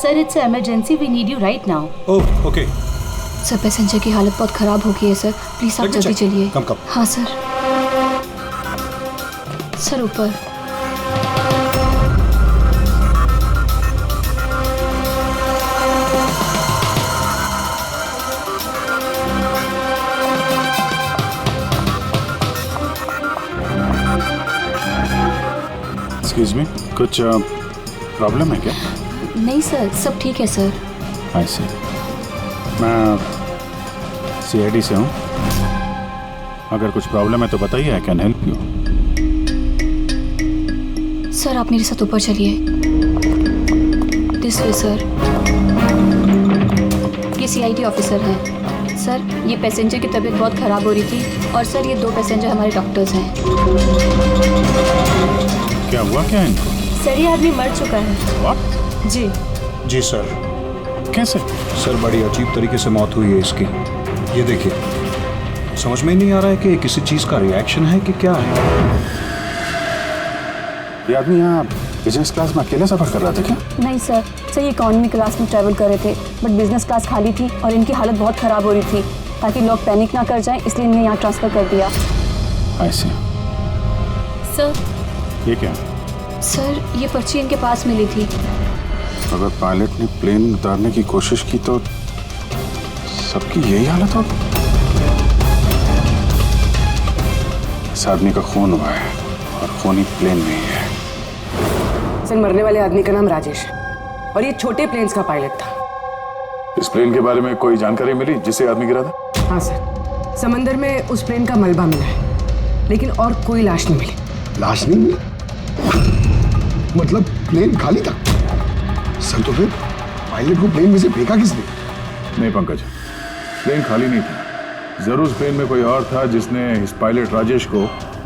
Sir it's emergency, we need you right now. Oh okay sir passenger की हालत बहुत खराब हो गई है सर, प्लीज आप जल्दी चलिए। कम हाँ सर। सर ऊपर। एक्सक्यूज मी, कुछ प्रॉब्लम है क्या? नहीं सर, सब ठीक है सर। आई सी। मैं CID से हूँ। अगर कुछ प्रॉब्लम है तो बताइए, I can help you. Sir आप मेरे साथ ऊपर चलिए। This way sir. ये CID ऑफिसर हैं। सर ये पैसेंजर की तबीयत बहुत ख़राब हो रही थी और सर ये 2 पैसेंजर हमारे डॉक्टर्स हैं। क्या हुआ क्या इनको? सर ये आदमी मर चुका है। What? जी जी सर। कैसे? सर बड़ी अजीब तरीके से मौत हुई है इसकी। ये देखिए, समझ में नहीं आ रहा है कि किसी चीज़ का रिएक्शन है कि क्या है। ये आदमी यहाँ बिजनेस क्लास में अकेले सफर कर रहा था क्या? नहीं सर, ये इकोनॉमी क्लास में ट्रैवल कर रहे थे, बट बिजनेस क्लास खाली थी और इनकी हालत बहुत ख़राब हो रही थी, ताकि लोग पैनिक ना कर जाएं, इसलिए इन्हें यहाँ ट्रांसफ़र कर दिया। आई सी। सर ये क्या? सर ये पर्ची इनके पास मिली थी। अगर पायलट ने प्लेन उतारने की कोशिश की तो सबकी यही हालत होगी। इस आदमी का खून हुआ है और खून ही प्लेन में ही है। सर मरने वाले आदमी का नाम राजेश है और ये छोटे प्लेन्स का पायलट था। इस प्लेन के बारे में कोई जानकारी मिली जिससे आदमी गिरा था? हाँ सर, समंदर में उस प्लेन का मलबा मिला है, लेकिन और कोई लाश नहीं मिली। लाश नहीं मिली? मतलब प्लेन खाली था? सर तो फिर पायलट को प्लेन में से फेंका किसने? नहीं पंकज, प्लेन खाली नहीं था। जरूर प्लेन में कोई और था जिसने इस पायलट राजेश को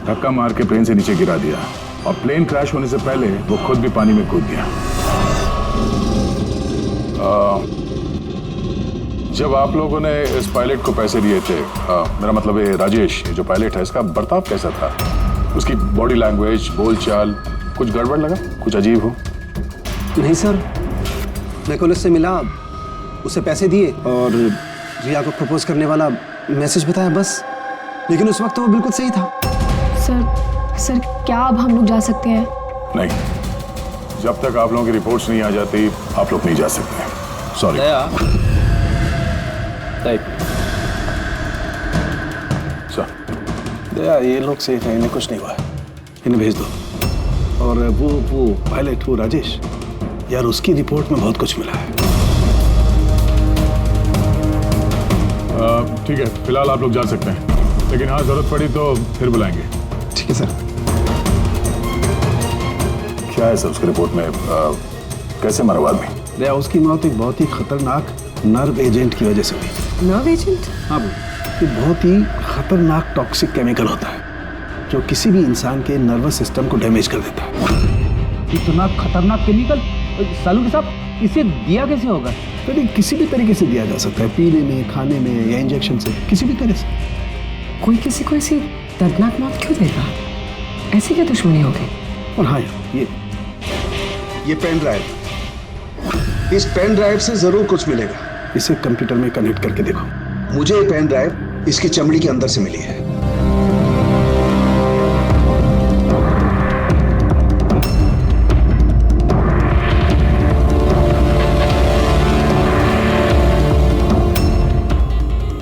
धक्का मार के प्लेन से नीचे गिरा दिया और प्लेन क्रैश होने से पहले वो खुद भी पानी में कूद गया। जब आप लोगों ने इस पायलट को पैसे दिए थे, मेरा मतलब ये राजेश जो पायलट है, इसका बर्ताव कैसा था? उसकी बॉडी लैंग्वेज, बोलचाल, कुछ गड़बड़ लगा? कुछ अजीब हो? नहीं सर, मैं कल उससे मिला, उसे पैसे दिए और रिया को प्रपोज करने वाला मैसेज बताया बस, लेकिन उस वक्त तो वो बिल्कुल सही था। सर क्या अब हम लोग जा सकते हैं? नहीं, जब तक आप लोगों की रिपोर्ट्स नहीं आ जाती आप लोग नहीं जा सकते। सॉरी। दया ये लोग सही थे, इन्हें कुछ नहीं हुआ है, इन्हें भेज दो। और वो पायलट, वो राजेश यार, उसकी रिपोर्ट में बहुत कुछ मिला है। ठीक है, फिलहाल आप लोग जा सकते हैं, लेकिन हाँ जरूरत पड़ी तो फिर बुलाएंगे। ठीक है सर। क्या है सर उसकी रिपोर्ट में? कैसे मरा हुआ आदमी? दया उसकी मौत एक बहुत ही खतरनाक नर्व एजेंट की वजह से हुई। Nerve agent? हाँ, ये बहुत ही खतरनाक टॉक्सिक केमिकल होता है जो किसी भी इंसान के नर्वस सिस्टम को डैमेज कर देता है। इतना खतरनाक केमिकल सालू साहब, इसे दिया कैसे होगा? तो किसी भी तरीके से दिया जा सकता है, पीने में, खाने में या इंजेक्शन से, किसी भी तरह से। कोई किसी को ऐसी दर्दनाक मौत क्यों देगा? ऐसी क्या दुश्मनी हो गई? और हाँ ये पेन ड्राइव, इस पेन ड्राइव से जरूर कुछ मिलेगा। इसे कंप्यूटर में कनेक्ट करके देखो। मुझे ये पेन ड्राइव इसकी चमड़ी के अंदर से मिली है।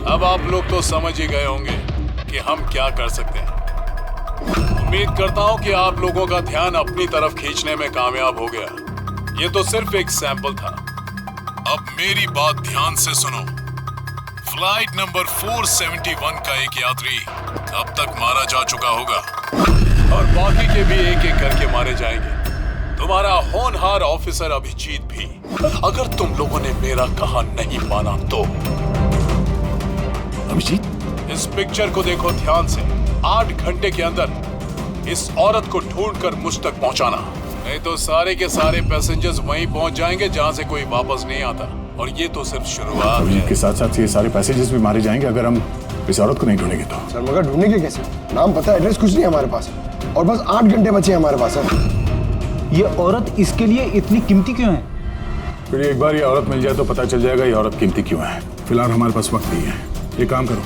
अब आप लोग तो समझ ही गए होंगे कि हम क्या कर सकते हैं। उम्मीद करता हूं कि आप लोगों का ध्यान अपनी तरफ खींचने में कामयाब हो गया। ये तो सिर्फ एक सैंपल था। अब मेरी बात ध्यान से सुनो। फ्लाइट नंबर 471 का एक यात्री अब तक मारा जा चुका होगा और बाकी के भी एक एक करके मारे जाएंगे। तुम्हारा होनहार ऑफिसर अभिजीत भी। अगर तुम लोगों ने मेरा कहा नहीं माना तो। अभिजीत, इस पिक्चर को देखो ध्यान से। 8 घंटे के अंदर इस औरत को ढूंढकर मुझ तक पहुंचाना, नहीं तो सारे के सारे पैसेंजर्स वहीं पहुंच जाएंगे जहां से कोई वापस नहीं आता। और ये तो सिर्फ शुरुआत है। के साथ साथ ये सारे पैसेंजर्स भी मारे जाएंगे अगर हम इस औरत को नहीं ढूंढेंगे तो। सर मगर ढूंढेंगे कैसे? नाम पता, एड्रेस कुछ नहीं हमारे पास और बस 8 घंटे बचे हमारे पास। ये औरत इसके लिए इतनी कीमती क्यों है? फिर एक बार ये औरत मिल जाए तो पता चल जाएगा ये औरत कीमती क्यों है। फिलहाल हमारे पास वक्त नहीं है। एक काम करो,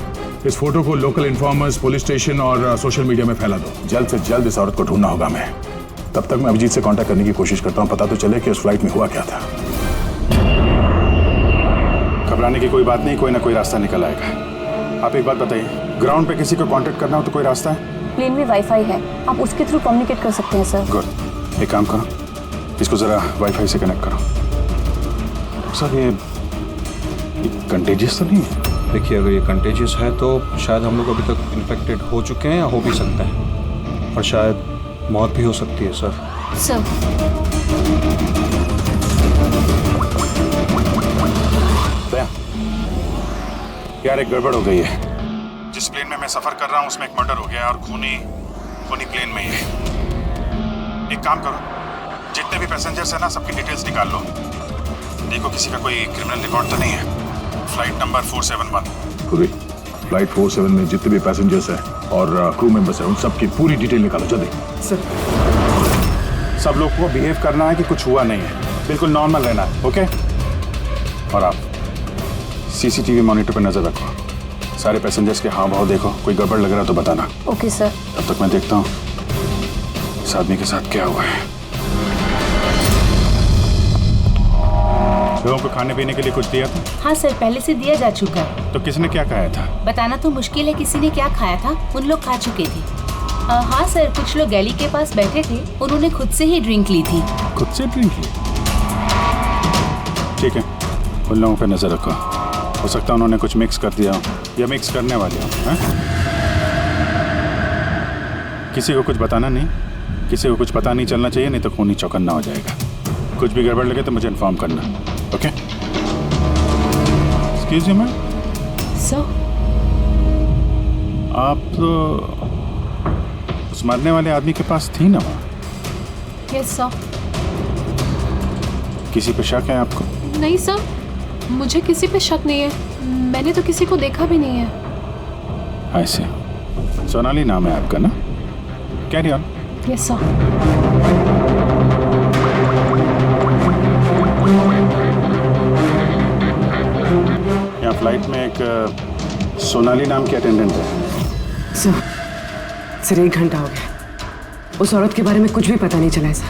इस फोटो को लोकल इन्फॉर्मर्स, पुलिस स्टेशन और सोशल मीडिया में फैला दो। जल्द से जल्द इस औरत को ढूंढना होगा हमें। तब तक मैं अभिजीत से कांटेक्ट करने की कोशिश करता हूँ, पता तो चले कि उस फ्लाइट में हुआ क्या था। घबराने की कोई बात नहीं, कोई ना कोई रास्ता निकल आएगा। आप एक बात बताइए, ग्राउंड पे किसी को कांटेक्ट करना हो तो कोई रास्ता है? प्लेन में वाईफाई है, आप उसके थ्रू कम्युनिकेट कर सकते हैं सर। गुड, एक काम करो, इसको जरा वाईफाई से कनेक्ट करो। सर ये कंटेजियस तो नहीं है? देखिए, अगर ये कंटेजियस है तो शायद हम लोग अभी तक इन्फेक्टेड हो चुके हैं या हो भी सकते हैं, और शायद मौत भी हो सकती है सर। सर यार एक गड़बड़ हो गई है। जिस प्लेन में मैं सफर कर रहा हूँ उसमें एक मर्डर हो गया और खूनी प्लेन में ही है। एक काम करो, जितने भी पैसेंजर्स हैं ना, सबकी डिटेल्स निकाल लो। देखो किसी का कोई क्रिमिनल रिकॉर्ड तो नहीं है। Flight number 471। पूरी फ्लाइट 47 में जितने भी पैसेंजर्स हैं और क्रू मेंबर्स हैं, उन सबकी पूरी डिटेल निकालो जल्दी। सर सब लोग को बिहेव करना है कि कुछ हुआ नहीं है, बिल्कुल नॉर्मल रहना है, ओके? और आप सीसीटीवी मॉनिटर पर नजर रखो, सारे पैसेंजर्स के हाव भाव देखो, कोई गड़बड़ लग रहा है तो बताना। Okay sir. तब तक मैं देखता हूँ इस आदमी के साथ क्या हुआ है। लोगों को खाने पीने के लिए कुछ दिया था? हाँ सर, पहले से दिया जा चुका है। तो किसने क्या खाया था? बताना तो मुश्किल है किसी ने क्या खाया था, उन लोग खा चुके थे। हाँ सर, कुछ लोग गैली के पास बैठे थे, उन्होंने खुद से ही ड्रिंक ली थी। खुद से ड्रिंक ली? ठीक है, उन लोगों पर नजर रखो, हो सकता है उन्होंने कुछ मिक्स कर दिया हो या मिक्स करने वाले हो। किसी को कुछ बताना नहीं, किसी को कुछ पता नहीं चलना चाहिए, नहीं तो खूनी चौकन्ना हो जाएगा। कुछ भी गड़बड़ लगे तो मुझे इन्फॉर्म करना, okay? Excuse me ma'am. Sir आप तो उस मरने वाले आदमी के पास थी ना वहाँ? Yes sir. किसी पे शक है आपको? नहीं सर, मुझे किसी पे शक नहीं है, मैंने तो किसी को देखा भी नहीं है। ऐसे सोनाली नाम है आपका ना? Carry on. Yes sir. यहाँ फ्लाइट में एक सोनाली नाम की अटेंडेंट है। सर 1 घंटा हो गया, उस औरत के बारे में कुछ भी पता नहीं चला है सर।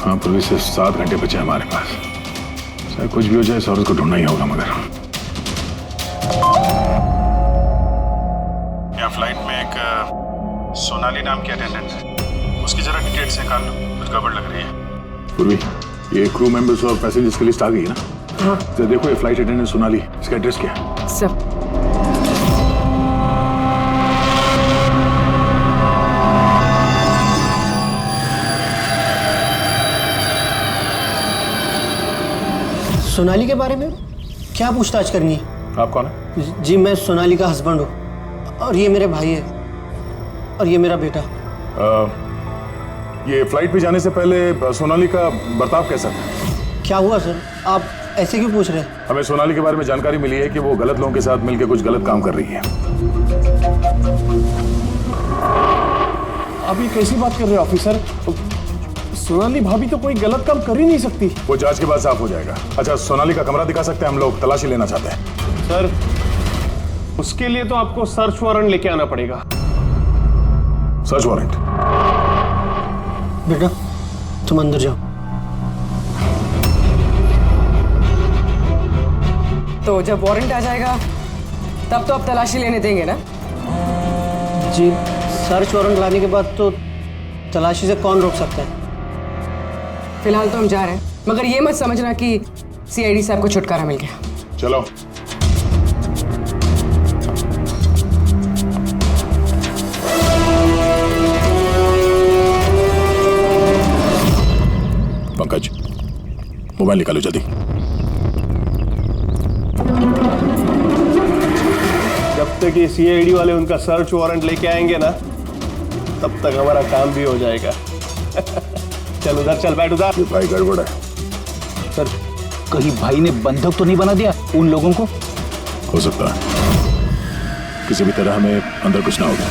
हाँ, पुलिस से 7 घंटे बचे हमारे पास। सर कुछ भी हो जाए, इस औरत को ढूंढना ही होगा। मगर यहाँ फ्लाइट में एक सोनाली नाम की अटेंडेंट है, उसकी जरा डिटेल्स निकाल लो, कुछ गड़बड़ लग रही है। पूर्वी, ये क्रू मेंबर्स और पैसेंजर्स की लिस्ट आ गई है ना? हाँ। तो देखो ये फ्लाइट अटेंडेंट सोनाली, इसका एड्रेस क्या है? सर सोनाली के बारे में क्या पूछताछ करनी है? आप कौन है? जी मैं सोनाली का हस्बैंड हूँ, और ये मेरे भाई है, और ये मेरा बेटा। ये फ्लाइट पे जाने से पहले सोनाली का बर्ताव कैसा था? क्या हुआ सर, आप ऐसे क्यों पूछ रहे हैं? हमें सोनाली के बारे में जानकारी मिली है कि वो गलत लोगों के साथ मिलकर कुछ गलत काम कर रही है। आप ये कैसी बात कर रहे हैं ऑफिसर? सोनाली भाभी तो कोई गलत काम कर ही नहीं सकती। वो जांच के बाद साफ हो जाएगा। अच्छा, सोनाली का कमरा दिखा सकते हैं? हम लोग तलाशी लेना चाहते हैं। सर उसके लिए तो आपको सर्च वारंट लेके आना पड़ेगा। Search warrant? बेटा तुम अंदर जाओ। तो जब वारंट आ जाएगा तब तो आप तलाशी लेने देंगे ना? जी सर्च वारंट लाने के बाद तो तलाशी से कौन रोक सकता है? फिलहाल तो हम जा रहे हैं, मगर ये मत समझना कि सीआईडी साहब को छुटकारा मिल गया। चलो। पंकज, मोबाइल निकालो जल्दी। जब तक ये सीआईडी वाले उनका सर्च वारंट लेके आएंगे ना, तब तक हमारा काम भी हो जाएगा। चल उधर चल, बैठ उधर। भाई गड़बड़ है। सर कहीं भाई ने बंधक तो नहीं बना दिया उन लोगों को? हो सकता है, किसी भी तरह हमें अंदर कुछ ना होगा।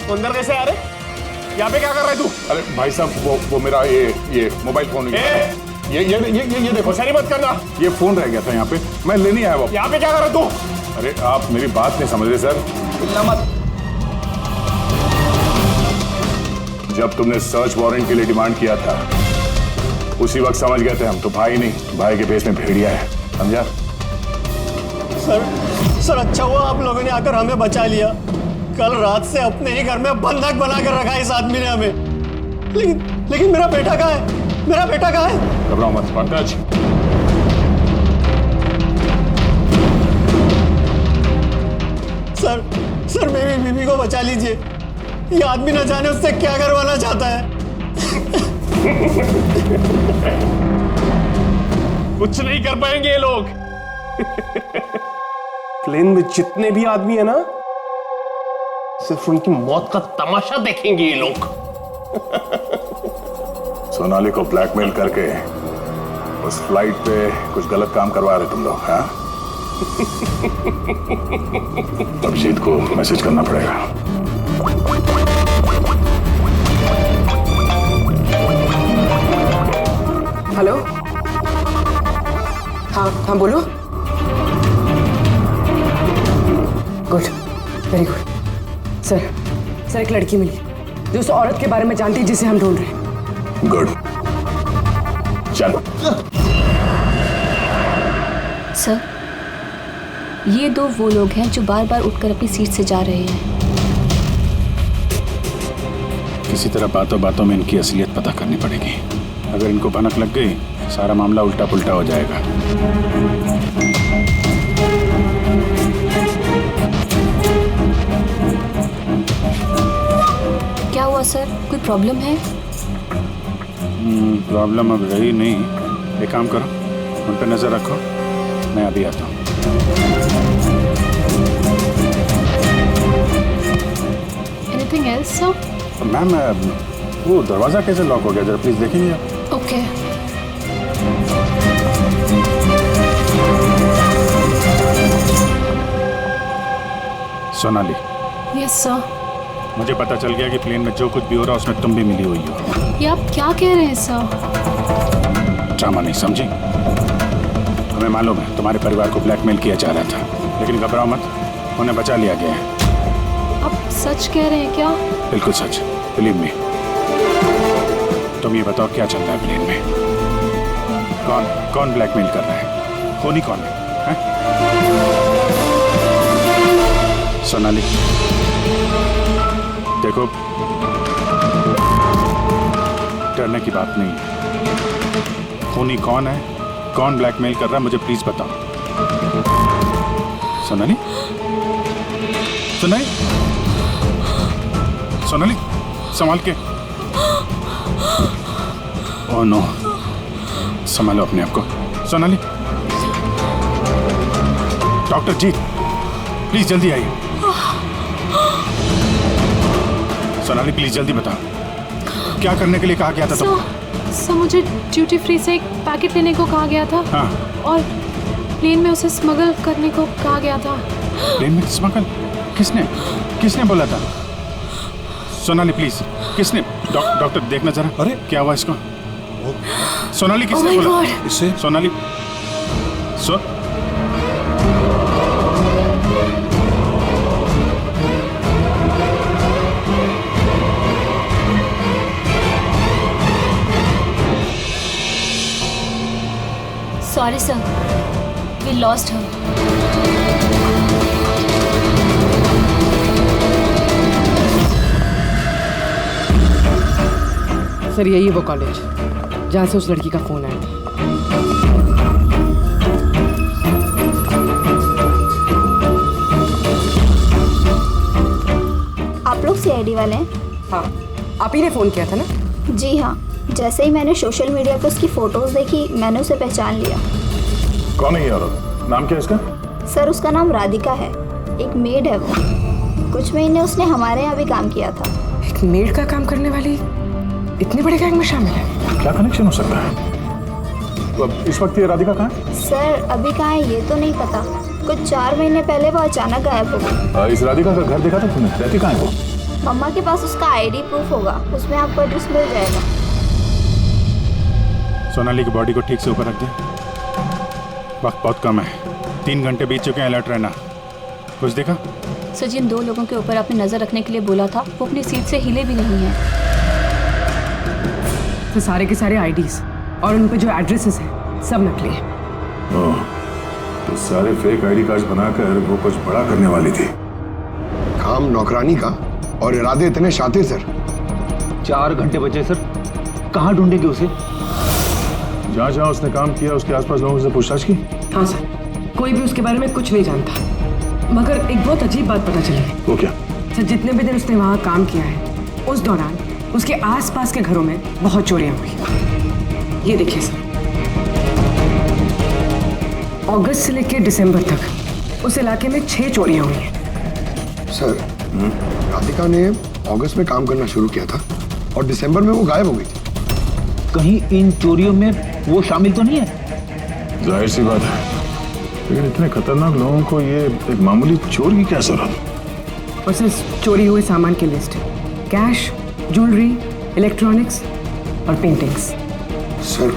तो अंदर कैसे आ रहे? यहाँ पे क्या कर रहा है तू? अरे भाई साहब वो मेरा ये मोबाइल फोन ये देखो, सारी मत करना। ये फोन रह गया था यहाँ पे, मैं लेने आया वो। यहाँ पे क्या कर रहा है तू? अरे आप मेरी बात नहीं समझ रहे सर। मत। जब तुमने सर्च वारंट के लिए डिमांड किया था उसी वक्त समझ गए थे हम तो भाई नहीं, भाई के भेष में भेड़िया है, समझा? सर अच्छा हुआ आप लोगों ने आकर हमें बचा लिया। कल रात से अपने ही घर में बंधक बनाकर रखा इस आदमी ने हमें। लेकिन मेरा बेटा कहाँ है? मेरा बेटा कहाँ है? घबराओ मत पंकज। सर मेरी बीवी को बचा लीजिए। ये आदमी न जाने उससे क्या करवाना चाहता है। कुछ नहीं कर पाएंगे ये लोग। प्लेन में जितने भी आदमी है ना, सिर्फ उनकी मौत का तमाशा देखेंगे ये लोग। सोनाली को ब्लैकमेल करके उस फ्लाइट पे कुछ गलत काम करवा रहे तुम लोग, हाँ? अभिजीत को मैसेज करना पड़ेगा। हेलो, हाँ बोलो। Good, very good. सर एक लड़की मिली जो उस औरत के बारे में जानती है जिसे हम ढूंढ रहे हैं। गुड, चलो। सर, ये दो वो लोग हैं जो बार बार उठकर अपनी सीट से जा रहे हैं। किसी तरह बातों बातों में इनकी असलियत पता करनी पड़ेगी। अगर इनको भनक लग गई सारा मामला उल्टा पुल्टा हो जाएगा। क्या हुआ सर, कोई प्रॉब्लम है? प्रॉब्लम अब रही नहीं। एक काम करो, उन पर नजर रखो, मैं अभी आता हूँ। Anything else sir? मैम वो दरवाजा कैसे लॉक हो गया, जरा प्लीज देखेंगे आप? ओके। सोनाली। Yes sir. मुझे पता चल गया कि प्लेन में जो कुछ भी हो रहा है उसमें तुम भी मिली हुई हो। ये आप क्या कह रहे हैं सर? ड्रामा नहीं समझी? हमें मालूम है तुम्हारे परिवार को ब्लैकमेल किया जा रहा था, लेकिन घबराओ मत, उन्हें बचा लिया गया है। आप सच कह रहे हैं क्या? बिल्कुल सच, बिलीव मी। तुम ये बताओ क्या चल रहा है प्लेन में? कौन ब्लैकमेल कर रहा है? खूनी कौन है? सोनाली देखो, डरने की बात नहीं है। खूनी कौन है, कौन ब्लैकमेल कर रहा है, मुझे प्लीज बताओ। सोनाली, सोनाली, सोनाली, संभाल के। ओह नो, संभालो अपने आप को। सोनाली, डॉक्टर जी प्लीज जल्दी आइए। सोनाली प्लीज जल्दी बताओ, क्या करने के लिए कहा गया था तुम? सर मुझे ड्यूटी फ्री से एक पैकेट लेने को कहा गया था। हाँ। और प्लेन में उसे स्मगल करने को कहा गया था। प्लेन में स्मगल? किसने बोला था? सोनाली प्लीज, किसने? डॉक्टर देखना जरा। अरे क्या हुआ इसको? सोनाली किसने बोला? इससे Sonali sorry sir, we lost her. Sir यही है वो कॉलेज जहाँ से उस लड़की का फोन आया। आप लोग सीआईडी वाले हैं? हाँ, आप ही ने फोन किया था ना? जी हाँ, जैसे ही मैंने सोशल मीडिया पर उसकी फोटोज देखी मैंने उसे पहचान लिया। कौन है ये औरत? नाम क्या है इसका? सर उसका नाम राधिका है, एक मेड है वो। कुछ महीने उसने हमारे यहाँ भी काम किया था। एक मेड का काम करने वाली इतने बड़े गैंग में शामिल है? क्या कनेक्शन हो सकता है? तो अब इस वक्त ये राधिका कहाँ है? सर अभी कहाँ है ये तो नहीं पता, कुछ 4 महीने पहले वो अचानक गायब हो गई। इस राधिका का घर देखा था तुमने? रहती कहाँ है वो? मम्मा के पास उसका आईडी प्रूफ होगा, उसमें आपको एड्रेस मिल जाएगा। सोनाली की बॉडी को ठीक से ऊपर रख दे। वक्त बहुत कम है, 3 घंटे बीत चुके हैं, अलर्ट रहना। कुछ देखा? सर जिन 2 लोगों के ऊपर आपने नजर रखने के लिए बोला था वो अपनी सीट से हिले भी नहीं है। तो सारे के सारे आईडीज और उन पे जो एड्रेसेस हैं सब नकली हैं। ओह, तो सारे फेक आईडी कार्ड बनाकर वो कुछ बड़ा करने वाली थी। काम नौकरानी का और इरादे इतने शातिर सर। 4 घंटे बचे सर, कहाँ ढूंढेंगे उसे? जहाँ जहाँ उसने काम किया उसके आसपास लोगों से पूछताछ की? हाँ सर, कोई भी उसके बारे में कुछ नहीं जानता, मगर एक बहुत अजीब बात पता चली है। वो क्या? सर जितने भी दिन उसने वहाँ काम किया है, उस दौरान उसके आसपास के घरों में बहुत चोरियां हुई। ये देखिए सर, अगस्त से लेकर दिसंबर तक उस इलाके में 6 चोरियां हुई हैं। सर, राधिका ने अगस्त में काम करना शुरू किया था और दिसंबर में वो गायब हो गई थी। कहीं इन चोरियों में वो शामिल तो नहीं है? जाहिर सी बात है, लेकिन इतने खतरनाक लोगों को ये एक मामूली चोर की क्या जरूरत? और सर चोरी हुए सामान की लिस्ट, कैश, ज्वेलरी, इलेक्ट्रॉनिक्स और पेंटिंग्स। सर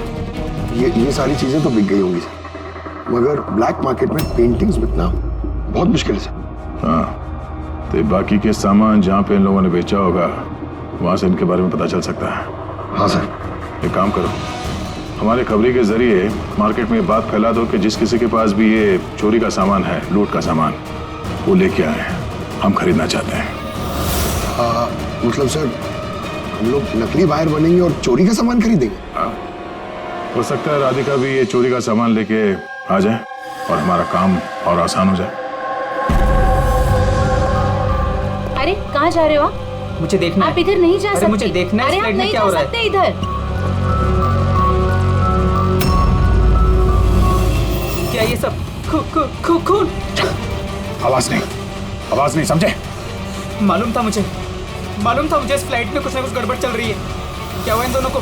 ये सारी चीजें तो बिक गई होंगी सर, मगर ब्लैक मार्केट में पेंटिंग्स बिकना बहुत मुश्किल है सर। हाँ, तो बाकी के सामान जहाँ पे इन लोगों ने बेचा होगा वहाँ से इनके बारे में पता चल सकता है। हाँ सर। एक काम करो, हमारे खबरी के जरिए मार्केट में ये बात फैला दो कि जिस किसी के पास भी ये चोरी का सामान है, लूट का सामान, वो लेके आए, हम खरीदना चाहते हैं। मतलब सर हम लोग नकली बायर बनेंगे और चोरी का सामान खरीदेंगे? हो सकता है राधिका भी ये चोरी का सामान लेके आ जाए और हमारा काम और आसान हो जाए। अरे कहाँ जा रहे हो आप? मुझे देखना आप इधर नहीं जा सकते। मुझे देखना है अरे इस आप फ्लाइट में नहीं क्या जा हो रहा है। सकते इधर। क्या ये सब खून? आवाज नहीं, समझे? मालूम था मुझे इस फ्लाइट में कुछ ना कुछ गड़बड़ चल रही है। क्या हुआ इन दोनों को?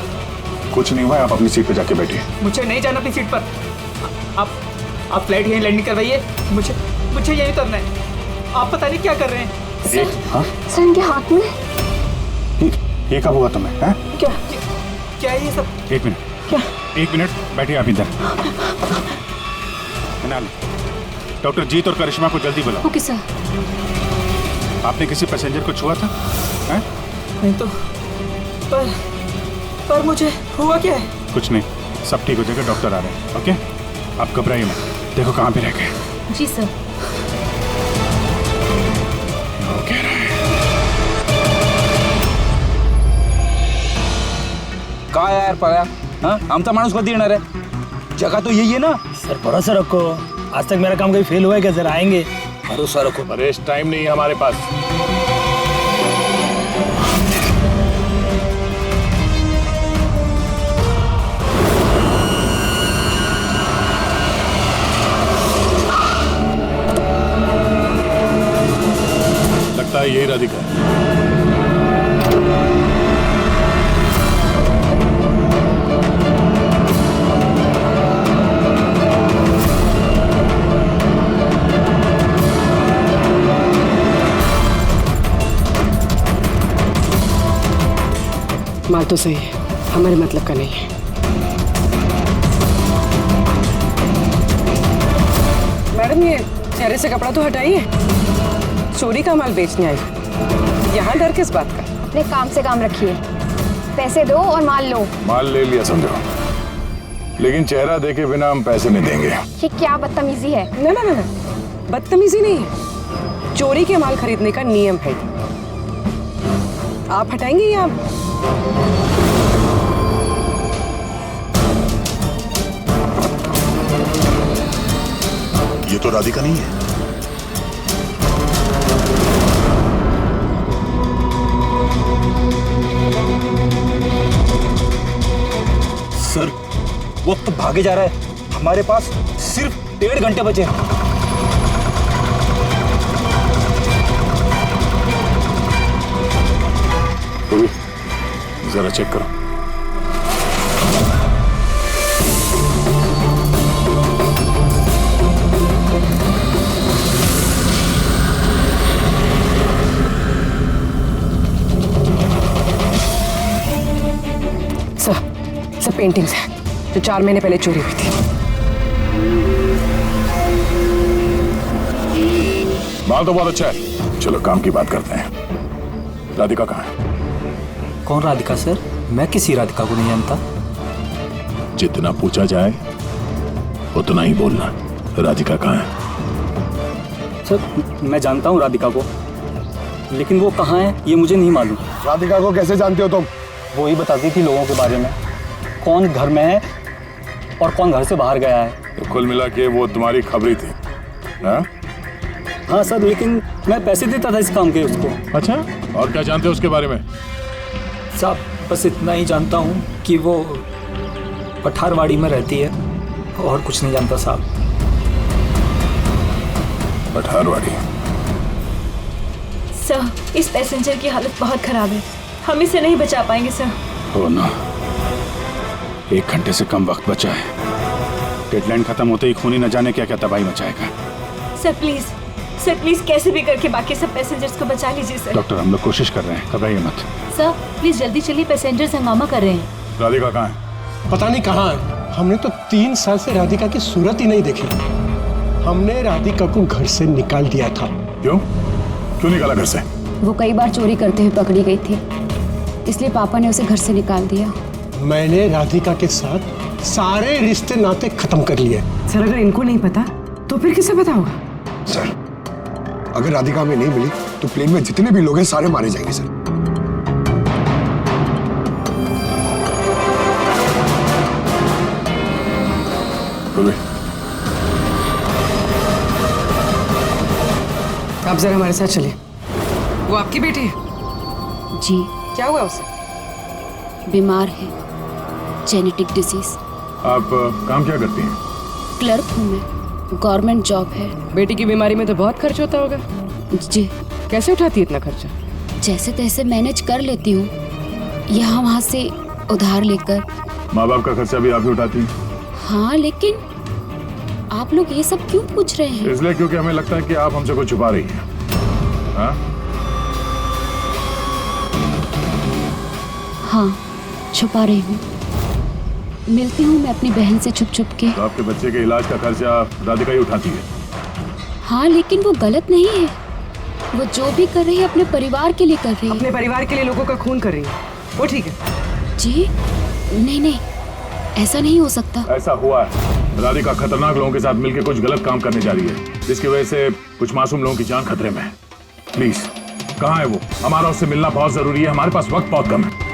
कुछ नहीं हुआ, आप अपनी सीट पे जाके बैठिए। मुझे नहीं जाना अपनी सीट पर। आप फ्लाइट यहीं लैंडिंग करवाइए, मुझे यहीं उतरना है। आप पता नहीं क्या कर रहे हैं। हाँ? सर इनके हाथ में ये कब हुआ तुम्हें? हैं? क्या है ये सब? एक मिनट बैठिए आप इधर। डॉक्टर जीत और करिश्मा को जल्दी बुलाओ। Okay sir. आपने किसी पैसेंजर को छुआ था? हैं? नहीं तो पर मुझे हुआ क्या है? कुछ नहीं, सब ठीक हो जाएगा, डॉक्टर आ रहे हैं। ओके, आप घबराइए मत। देखो कहाँ पे रह गए। जी सर। काय यार पाया, हाँ? आमचा माणूस कधी येणार आहे? जगह तो यही है ना? सर भरोसा रखो, आज तक मेरा काम कभी फेल हुआ है क्या? जरा आएंगे। भरोसा रखो। अरे इस टाइम नहीं है हमारे पास। लगता है यही राधिका है। माल तो सही है, हमारे मतलब का नहीं है। मैडम ये चेहरे से कपड़ा तो हटाइए, चोरी का माल बेचने आई, यहाँ डर किस बात का? अपने काम से काम रखिए, पैसे दो और माल लो। माल ले लिया समझो, लेकिन चेहरा देखे बिना हम पैसे नहीं देंगे। ये क्या बदतमीजी है? ना, बदतमीजी नहीं है, चोरी के माल खरीदने का नियम है। आप हटाएंगे या ये तो राधिका नहीं है। सर वक्त भागे जा रहा है, हमारे पास सिर्फ 1.5 घंटे बचे हैं। जरा चेक करो। पेंटिंग्स हैं जो 4 महीने पहले चोरी हुई थी। माल तो बहुत अच्छा है, चलो काम की बात करते हैं। राधिका कहाँ है? कौन राधिका सर? मैं किसी राधिका को नहीं जानता। जितना पूछा जाए उतना ही बोलना। राधिका कहाँ है? सर मैं जानता हूँ राधिका को, लेकिन वो कहाँ है ये मुझे नहीं मालूम। राधिका को कैसे जानते हो तुम? वो ही बताती थी लोगों के बारे में, कौन घर में है और कौन घर से बाहर गया है। तो कुल मिला के वो तुम्हारी खबरी थी? हाँ? हाँ सर, लेकिन मैं पैसे देता था इस काम के उसको। अच्छा, और क्या जानते हो उसके बारे में? साहब बस इतना ही जानता हूँ कि वो पठारवाड़ी में रहती है, और कुछ नहीं जानता साहब। पठारवाड़ी? सर इस पैसेंजर की हालत बहुत खराब है, हम इसे नहीं बचा पाएंगे सर। हो ना, 1 घंटे से कम वक्त बचा है। डेडलाइन खत्म होते ही खूनी न जाने क्या क्या तबाही मचाएगा। सर प्लीज कैसे भी करके बाकी सब पैसेंजर्स को बचा लीजिए सर। डॉक्टर हम लोग कोशिश कर रहे हैं, घबराइए मत। सर प्लीज जल्दी चलिए, पैसेंजर्स हंगामा कर रहे हैं। राधिका कहाँ है? पता नहीं कहाँ है। हमने तो 3 साल से राधिका की सूरत ही नहीं देखी। हमने राधिका को घर से निकाल दिया था। क्यों निकाला घर से? वो कई बार चोरी करते हुए पकड़ी गई थी, इसलिए पापा ने उसे घर से निकाल दिया। मैंने राधिका के साथ सारे रिश्ते नाते खत्म कर लिए। सर अगर इनको नहीं पता तो फिर किसे पता होगा? सर अगर राधिका हमें नहीं मिली तो प्लेन में जितने भी लोग हैं सारे मारे जाएंगे सर। आप जरा हमारे साथ चलिए। वो आपकी बेटी है? जी। क्या हुआ उसे? बीमार है, जेनेटिक डिजीज। आप काम क्या करती हैं? क्लर्क हूँ मैं, गवर्नमेंट जॉब है। बेटी की बीमारी में तो बहुत खर्च होता होगा। जी। कैसे उठाती है इतना खर्चा? जैसे तैसे मैनेज कर लेती हूँ, यहाँ वहाँ से उधार लेकर। माँ बाप का खर्चा भी आप ही उठाती हैं? हाँ, लेकिन आप लोग ये सब क्यों पूछ रहे हैं? इसलिए क्योंकि हमें लगता है कि आप हमसे कुछ छुपा रही हैं। हाँ, छुपा रही हूँ। मिलती हूँ मैं अपनी बहन से छुप छुप के। तो आपके बच्चे के इलाज का खर्चा राधिका ही उठाती है? हाँ, लेकिन वो गलत नहीं है। वो जो भी कर रही है अपने परिवार के लिए कर रही है। अपने परिवार के लिए लोगों का खून कर रही है, वो ठीक है? जी नहीं, ऐसा नहीं हो सकता। ऐसा हुआ है। राधिका खतरनाक लोगों के साथ मिलकर कुछ गलत काम करने जा रही है, जिसकी वजह से कुछ मासूम लोगों की जान खतरे में है। प्लीज, कहाँ है वो? हमारा उससे मिलना बहुत जरूरी है, हमारे पास वक्त बहुत कम है।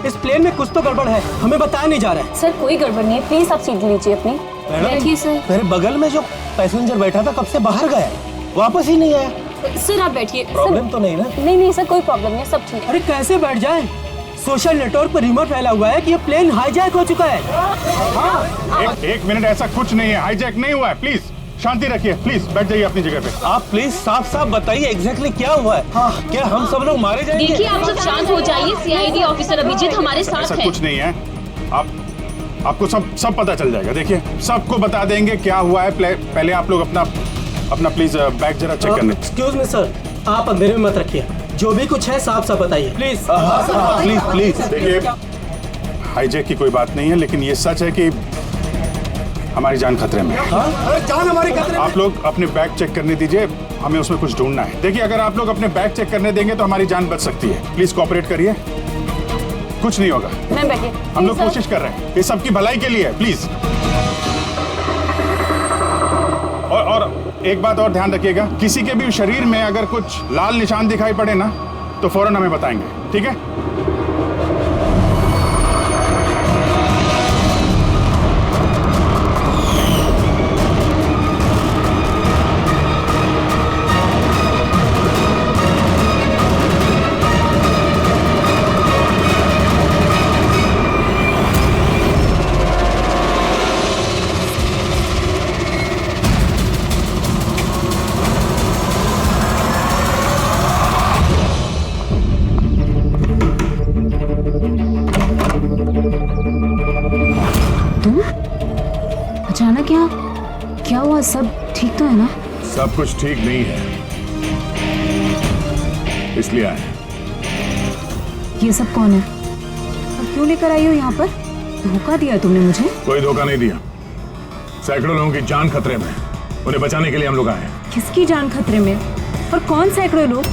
इस प्लेन में कुछ तो गड़बड़ है, हमें बताया नहीं जा रहा है। सर कोई गड़बड़ नहीं है, प्लीज आप सीट लीजिए अपनी। बैठिए सर। मेरे बगल में जो पैसेंजर बैठा था कब से बाहर गया, वापस ही नहीं आया। सर आप बैठिए। प्रॉब्लम तो नहीं ना? नहीं सर, कोई प्रॉब्लम नहीं, सब ठीक है। अरे कैसे बैठ जाए? सोशल नेटवर्क पर रिमोट फैला हुआ है कि ये प्लेन हाईजैक हो चुका है। हाँ, एक मिनट, ऐसा कुछ नहीं है, हाईजैक नहीं हुआ है। प्लीज शांति रखिए, प्लीज बैठ जाइए अपनी जगह पे। आप प्लीज साफ साफ बताइए एग्जैक्टली क्या हुआ है। हाँ, क्या हम सब लोग मारे जाएंगे? देखिए आप सब शांत हो जाइए, सीआईडी ऑफिसर अभिजीत हमारे साथ ऐसा है। कुछ नहीं है, आपको सब पता चल जाएगा। देखिए सबको बता देंगे क्या हुआ है। पहले आप लोग अपना प्लीज बैग जरा चेक करने। एक्सक्यूज मी सर, आप अंधेरे में मत रखिए, जो भी कुछ है साफ साफ बताइए प्लीज। प्लीज देखिए, हाईजैक की कोई बात नहीं है, लेकिन ये सच है कि हमारी जान खतरे में है। अरे जान हमारी खतरे में। आप लोग अपने बैग चेक करने दीजिए, हमें उसमें कुछ ढूंढना है। देखिए अगर आप लोग अपने बैग चेक करने देंगे तो हमारी जान बच सकती है। प्लीज कोऑपरेट करिए, कुछ नहीं होगा। मैम बैठिए। हम लोग कोशिश कर रहे हैं, ये सबकी भलाई के लिए है। प्लीज। और एक बात और ध्यान रखिएगा, किसी के भी शरीर में अगर कुछ लाल निशान दिखाई पड़े ना तो फौरन हमें बताएंगे, ठीक है? अचानक क्या हुआ? सब ठीक तो है ना? सब कुछ ठीक नहीं है, इसलिए आए। ये सब कौन है? और क्यों लेकर आई हो यहाँ पर? धोखा दिया तुमने मुझे। कोई धोखा नहीं दिया। सैकड़ों लोगों की जान खतरे में, उन्हें बचाने के लिए हम लोग आए हैं। किसकी जान खतरे में और कौन सैकड़ों लोग?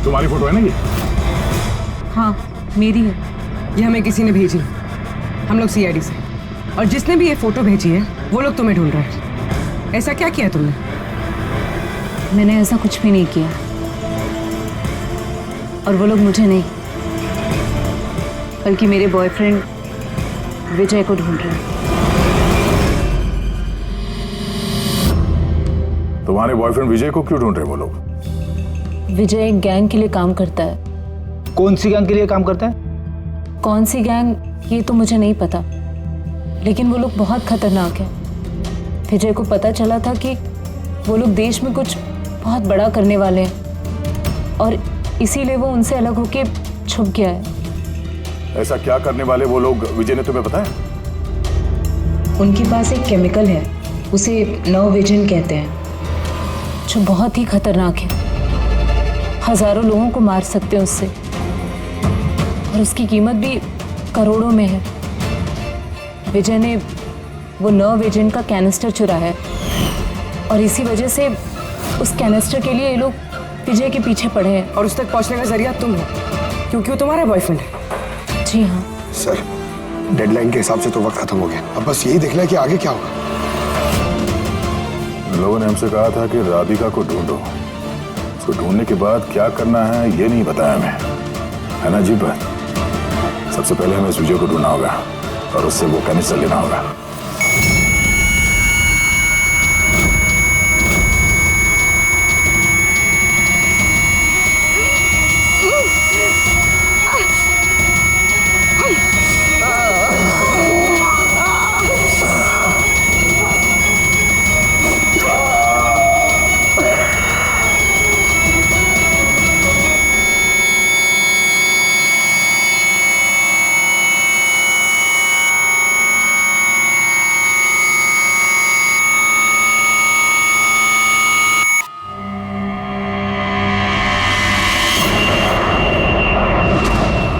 तुम्हारी फोटो है ना ये? हाँ मेरी है। ये हमें किसी ने भेजी, हम लोग सीआईडी से, और जिसने भी ये फोटो भेजी है वो लोग तुम्हें ढूंढ रहे हैं। ऐसा क्या किया तुमने? मैंने ऐसा कुछ भी नहीं किया, और वो लोग मुझे नहीं बल्कि मेरे बॉयफ्रेंड विजय को ढूंढ रहे हैं। तुम्हारे बॉयफ्रेंड विजय को क्यों ढूंढ रहे वो लोग? विजय एक गैंग के लिए काम करता है। कौन सी गैंग के लिए काम करता है? कौन सी गैंग ये तो मुझे नहीं पता, लेकिन वो लोग बहुत खतरनाक है। विजय को पता चला था कि वो लोग देश में कुछ बहुत बड़ा करने वाले हैं, और इसीलिए वो उनसे अलग होके छुप गया है। ऐसा क्या करने वाले वो लोग विजय ने तुम्हें बताया? उनके पास एक केमिकल है, उसे नव विजन कहते हैं, जो बहुत ही खतरनाक है। हजारों लोगों को मार सकते हैं उससे, और उसकी कीमत भी करोड़ों में है। विजय ने वो नव विजन का कैनिस्टर चुराया है, और इसी वजह से उस कैनिस्टर के लिए ये लोग विजय के पीछे पड़े हैं। और उस तक पहुंचने का जरिया तुम हो, क्योंकि वो तुम्हारा बॉयफ्रेंड है। जी हाँ सर, डेडलाइन के हिसाब से तो वक्त खत्म हो गया, अब बस यही देखना है कि आगे क्या होगा। लोगों ने हमसे कहा था कि राधिका को ढूंढो, उसको ढूंढने के बाद क्या करना है ये नहीं बताया हमें, है ना? जी बात। सबसे पहले हमें इस विजय को ढूंढना होगा और उससे वो कैनिस्टर लेना होगा।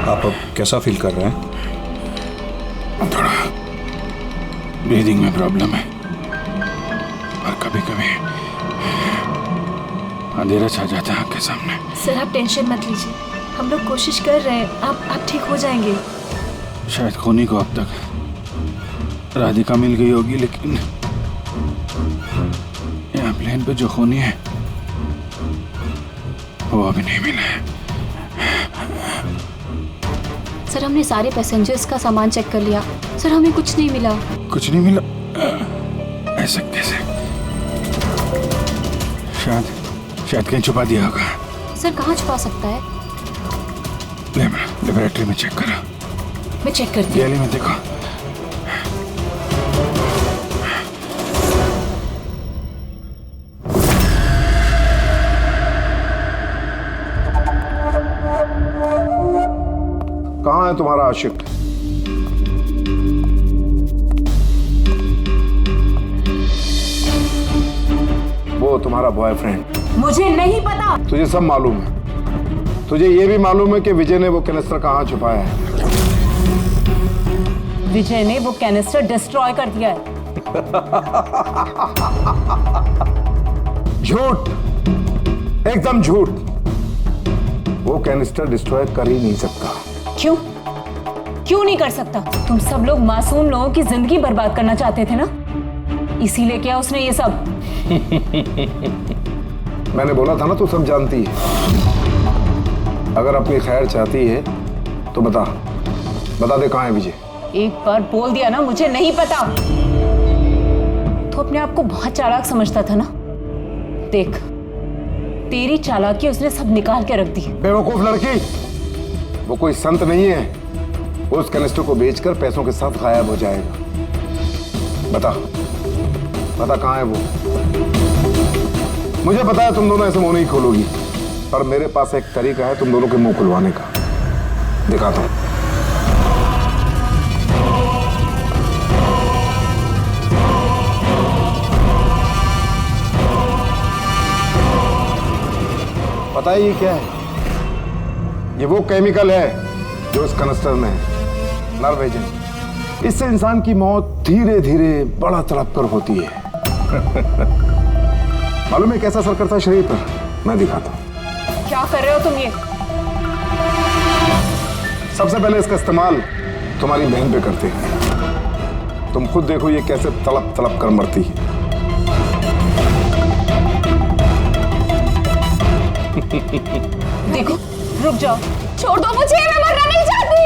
आप अब कैसा फील कर रहे हैं? थोड़ा ब्रीदिंग में प्रॉब्लम है, और कभी कभी अंधेरा छा जाता है आंख के सामने। सर आप टेंशन मत लीजिए, हम लोग कोशिश कर रहे हैं, आप ठीक हो जाएंगे। शायद खूनी को अब तक राधिका मिल गई होगी, लेकिन यहाँ प्लेन पे जो खूनी है वो अभी नहीं मिला है। सर हमने सारे पैसेंजर्स का सामान चेक कर लिया, सर हमें कुछ नहीं मिला। कुछ नहीं मिला? ऐसा कैसे? शायद कहीं छुपा दिया होगा। सर कहाँ छुपा सकता है? लेबोरेटरी में चेक करो। मैं चेक करती हूँ। गैली में देखो। कहाँ है तुम्हारा आशिक? वो तुम्हारा बॉयफ्रेंड। मुझे नहीं पता। तुझे सब मालूम है। तुझे ये भी मालूम है कि विजय ने वो कैनिस्टर कहाँ छुपाया है। विजय ने वो कैनिस्टर डिस्ट्रॉय कर दिया है। झूठ, एकदम झूठ। वो कैनिस्टर डिस्ट्रॉय कर ही नहीं सकता। क्यों नहीं कर सकता? तुम सब लोग मासूम लोगों की जिंदगी बर्बाद करना चाहते थे ना, इसीलिए किया उसने ये सब। मैंने बोला था ना, तू सब जानती है। अगर अपनी खैर चाहती है तो बता दे कहाँ है विजय। एक बार बोल दिया ना मुझे नहीं पता, तो अपने आप को बहुत चालाक समझता था ना। देख, तेरी चालाकी उसने सब निकाल के रख दी। बेवकूफ लड़की, वो कोई संत नहीं है। वो उस कैनिस्टर को बेचकर पैसों के साथ गायब हो जाएगा। बता कहाँ है वो? मुझे पता है तुम दोनों ऐसे मुंह नहीं खोलोगी, पर मेरे पास एक तरीका है तुम दोनों के मुंह खुलवाने का। दिखाता हूं। पता है ये क्या है? ये वो केमिकल है जो इस कनस्टर में है, नर्व एजेंट। इससे इंसान की मौत धीरे धीरे बड़ा तड़प कर होती है। मालूम है कैसा असर करता है शरीर पर? मैं दिखाता हूं। क्या कर रहे हो तुम ये? सबसे पहले इसका इस्तेमाल तुम्हारी बहन पे करते हैं। तुम खुद देखो ये कैसे तड़प तड़प कर मरती है। देखो, रुक जाओ। छोड़ दो मुझे, मैं मरना नहीं चाहती।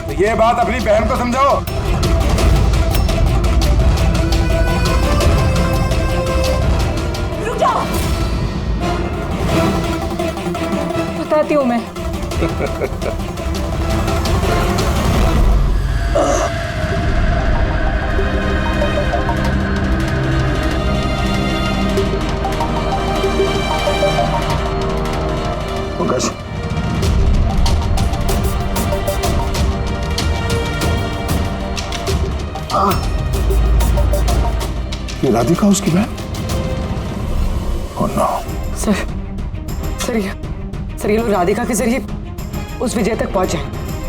तो ये बात अपनी बहन को समझाओ। रुक जाओ। बताती हूँ मैं। पंकज, ये राधिका उसकी बहन? Oh no. सर ये लोग राधिका के जरिए उस विजय तक पहुंचे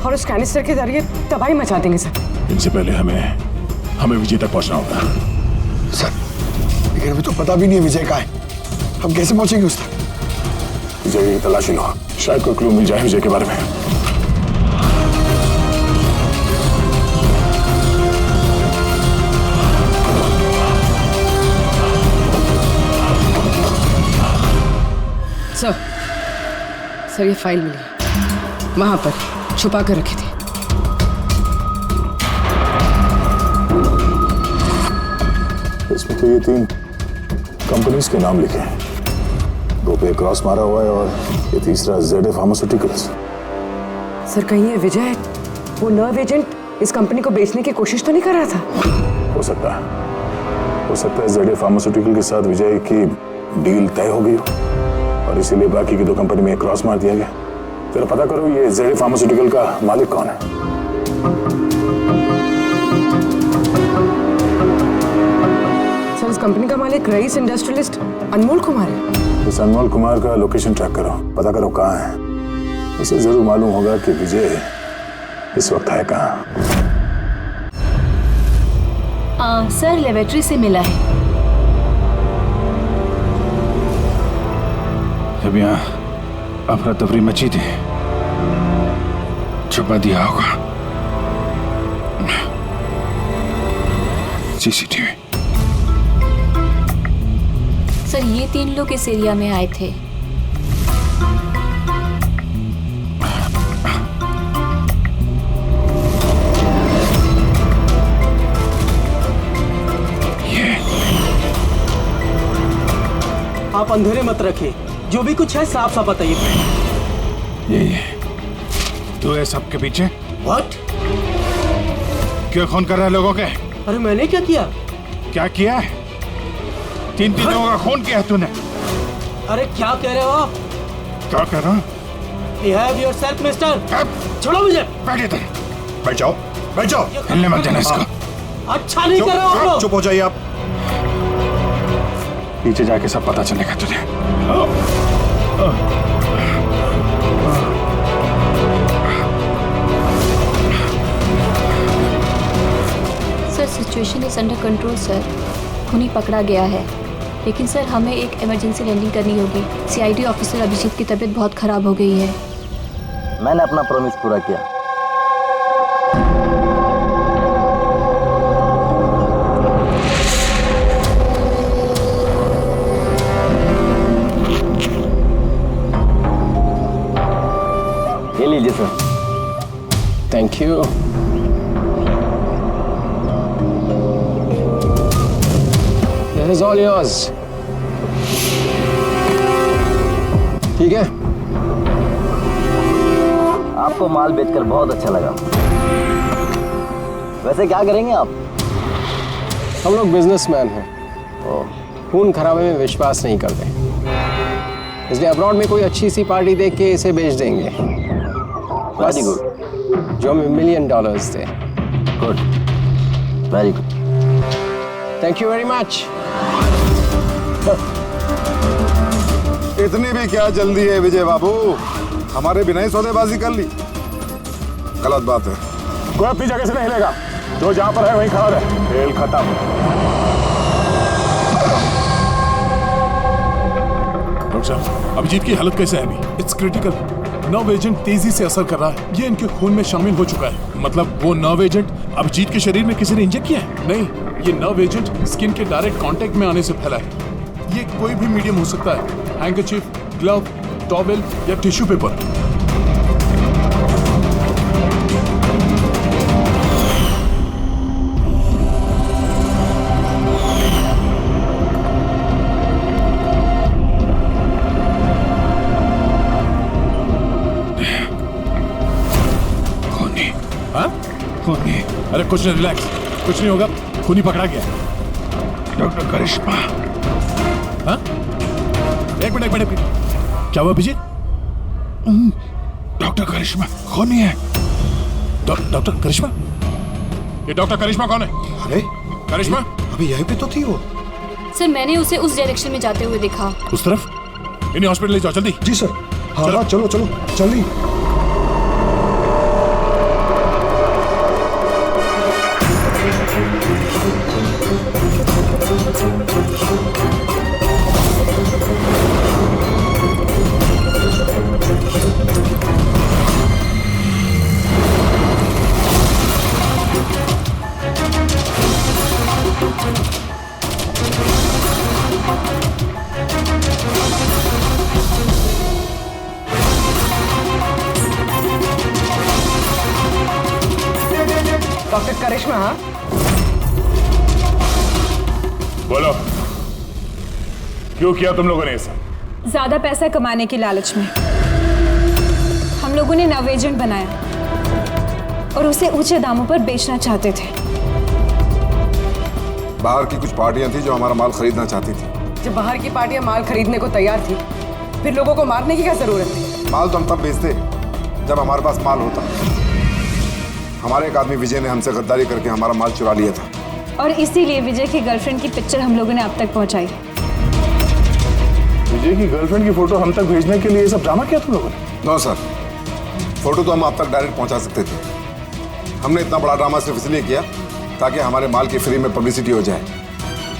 और उस कैनिस्टर के जरिए तबाही मचा देंगे सर। इनसे पहले हमें विजय तक पहुंचना होगा। सर, लेकिन अभी तो पता भी नहीं है विजय कहाँ है। हम कैसे पहुंचेंगे उस तक? विजय की तलाशी लो, शायद कोई क्लू मिल जाए विजय के बारे में। सर ये फाइल मिली, वहां पर छुपा कर रखी थी। इसमें तो ये 3 कंपनीज के नाम लिखे हैं। 2 पे क्रॉस मारा हुआ है और ये तीसरा ZA फार्मास्यूटिकल्स। सर कहीं ये विजय वो नर्व एजेंट इस कंपनी को बेचने की कोशिश तो नहीं कर रहा था? हो सकता है ZA फार्मास्यूटिकल के साथ विजय की डील तय हो गई हो और इसीलिए बाकी की 2 कंपनी में क्रॉस मार दिया गया। जरा पता करो ये ZA फार्मास्यूटिकल का मालिक कौन है। सर इस कंपनी का मालिक रईस इंडस्ट्रियलिस्ट अनमोल कुमार है। इस अनमोल कुमार का लोकेशन ट्रैक करो, पता करो कहाँ है। उसे जरूर मालूम होगा कि विजय इस वक्त है कहाँ। सर लेबोरेटरी से मिला है। जब यहाँ अफरा तफरी मची थी, छुपा दिया होगा CCTV। सर ये 3 लोग इस एरिया में आए थे। आप अंधेरे मत रखिए, जो भी कुछ है साफ साफ बताइए। ये तू है सबके पीछे? व्हाट? क्यों खून कर रहा है लोगों के? अरे मैंने क्या किया? क्या किया है? 3 लोगों का खून किया है तूने। अरे क्या कह रहे हो आप? क्या कह रहा हूँ? Behave yourself, mister. छोड़ो मुझे। बैठ इधर। बैठ जाओ, बैठ जाओ। हिलने मत देना इसको। अच्छा नहीं कर रहे हो आप लोग। चुप हो जाइए आप। पीछे जाके सब पता चलेगा तुझे। Sir situation is under control sir. उन्हें पकड़ा गया है, लेकिन सर हमें एक इमरजेंसी लैंडिंग करनी होगी। CID ऑफिसर अभिजीत की तबीयत बहुत खराब हो गई है। मैंने अपना प्रॉमिस पूरा किया। ये लीजिए sir. Thank you. This is all yours. ठीक है? आपको माल बेचकर बहुत अच्छा लगा। वैसे क्या करेंगे आप? हम लोग बिजनेसमैन हैं, खून खराबे में विश्वास नहीं करते, इसलिए अब्रॉड में कोई अच्छी सी पार्टी देख के इसे बेच देंगे। Very good. जो $1 मिलियन थे। Good, very good. Thank you very much. इतनी भी क्या जल्दी है विजय बाबू? हमारे बिना ही सौदेबाजी कर ली। गलत बात है। कोई अपनी जगह से नहीं हिलेगा, जो जहां पर है वहीं खड़ा रहे। खेल खत्म। डॉक्टर साहब, अभिजीत की हालत कैसे है अभी? It's critical. नर्व एजेंट तेजी से असर कर रहा है। ये इनके खून में शामिल हो चुका है। मतलब वो नर्व एजेंट अभिजीत के शरीर में किसी ने इंजेक्ट किया है? नहीं, ये नर्व एजेंट स्किन के डायरेक्ट कांटेक्ट में आने से फैला है। ये कोई भी मीडियम हो सकता है, हैंकरचीफ, ग्लव, टॉवेल या टिश्यू पेपर। खूनी। अरे कुछ नहीं, रिलैक्स, कुछ नहीं होगा। खूनी पकड़ा गया। डॉक्टर करिश्मा। हाँ? एक मिनट। क्या हुआ अभिजीत? डॉक्टर करिश्मा खूनी है। डॉक्टर करिश्मा? ये डॉक्टर करिश्मा कौन है? अरे करिश्मा अभी यहीं पे तो थी वो। सर मैंने उसे उस डायरेक्शन में जाते हुए देखा। उस तरफ? इन्हें हॉस्पिटल ले जाओ जल्दी। जी सर। हाँ, चलो जल्दी। डॉक्टर करिश्मा। बोलो, क्यों किया तुम लोगों ने ऐसा? ज्यादा पैसा कमाने की लालच में हम लोगों ने नव एजेंट बनाया और उसे ऊंचे दामों पर बेचना चाहते थे। बाहर की कुछ पार्टियां थी जो हमारा माल खरीदना चाहती थी। जब बाहर की पार्टियां माल खरीदने को तैयार थी, फिर लोगों को मारने की क्या जरूरत थी? माल तो हम तब बेचते जब हमारे पास माल होता। हमारे एक आदमी विजय ने हमसे गद्दारी करके हमारा माल चुरा लिया था और इसीलिए विजय की गर्लफ्रेंड की पिक्चर हम लोगों ने अब तक पहुंचाई। विजय की गर्लफ्रेंड की फोटो हम तक भेजने के लिए ये सब ड्रामा किया तुम लोगों ने? नो सर, फोटो तो हम आप तक डायरेक्ट पहुंचा सकते थे। हमने इतना बड़ा ड्रामा सिर्फ इसलिए किया ताकि हमारे माल की फ्री में पब्लिसिटी हो जाए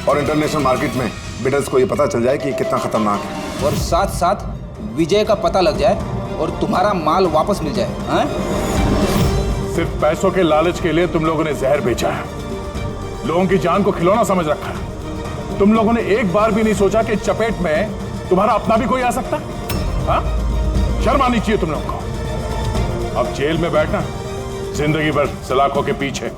और इंटरनेशनल मार्केट में बिडर्स को ये पता चल जाए कि कितना खतरनाक है, और साथ साथ विजय का पता लग जाए और तुम्हारा माल वापस मिल जाए। हाँ? सिर्फ पैसों के लालच के लिए तुम लोगों ने जहर बेचा है, लोगों की जान को खिलौना समझ रखा है। तुम लोगों ने एक बार भी नहीं सोचा कि चपेट में तुम्हारा अपना भी कोई आ सकता। हाँ? शर्म आनी चाहिए तुम लोगों को। अब जेल में बैठना जिंदगी भर सलाखों के पीछे।